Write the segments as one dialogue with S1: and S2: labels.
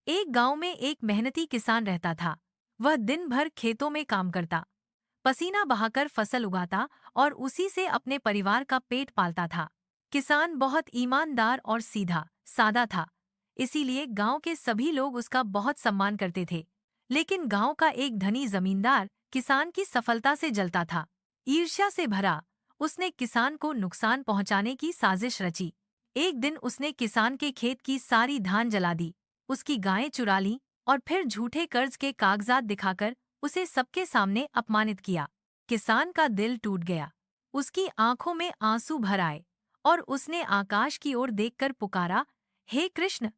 S1: एक गांव में एक मेहनती किसान रहता था। वह दिन भर खेतों में काम करता, पसीना बहाकर फसल उगाता और उसी से अपने परिवार का पेट पालता था। किसान बहुत ईमानदार और सीधा सादा था, इसीलिए गांव के सभी लोग उसका बहुत सम्मान करते थे। लेकिन गांव का एक धनी जमींदार किसान की सफलता से जलता था। ईर्ष्या से भरा, उसने किसान को नुकसान पहुंचाने की साजिश रची। एक दिन उसने किसान के खेत की सारी धान जला दी, उसकी गायें चुरा लीं और फिर झूठे कर्ज के कागजात दिखाकर उसे सबके सामने अपमानित किया। किसान का दिल टूट गया, उसकी आंखों में आंसू भर आए और उसने आकाश की ओर देखकर पुकारा, हे कृष्ण,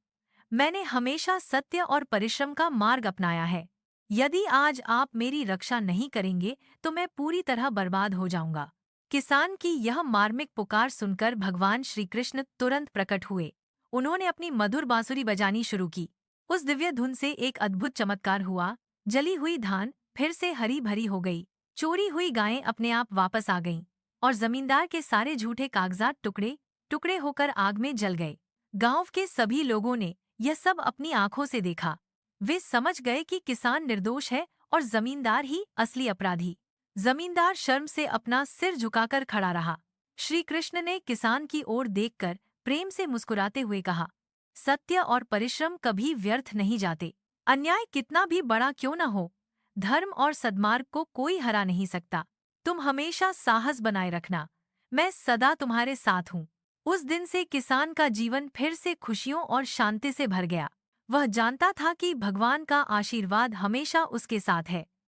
S1: मैंने हमेशा सत्य और परिश्रम का मार्ग अपनाया है। यदि आज आप मेरी रक्षा नहीं करेंगे तो मैं पूरी तरह बर्बाद हो जाऊंगा। किसान की यह मार्मिक पुकार सुनकर भगवान श्री कृष्ण तुरंत प्रकट हुए। उन्होंने अपनी मधुर बांसुरी बजानी शुरू की। उस दिव्य धुन से एक अद्भुत चमत्कार हुआ। जली हुई धान फिर से हरी भरी हो गई, चोरी हुई गायें अपने आप वापस आ गईं और जमींदार के सारे झूठे कागजात टुकड़े टुकड़े होकर आग में जल गए। गांव के सभी लोगों ने यह सब अपनी आंखों से देखा। वे समझ गए कि किसान निर्दोष है और जमींदार ही असली अपराधी। जमींदार शर्म से अपना सिर झुकाकर खड़ा रहा। श्री कृष्ण ने किसान की ओर देखकर प्रेम से मुस्कुराते हुए कहा, सत्य और परिश्रम कभी व्यर्थ नहीं जाते। अन्याय कितना भी बड़ा क्यों न हो, धर्म और सद्मार्ग को कोई हरा नहीं सकता। तुम हमेशा साहस बनाए रखना, मैं सदा तुम्हारे साथ हूँ। उस दिन से किसान का जीवन फिर से खुशियों और शांति से भर गया। वह जानता था कि भगवान का आशीर्वाद हमेशा उसके साथ है।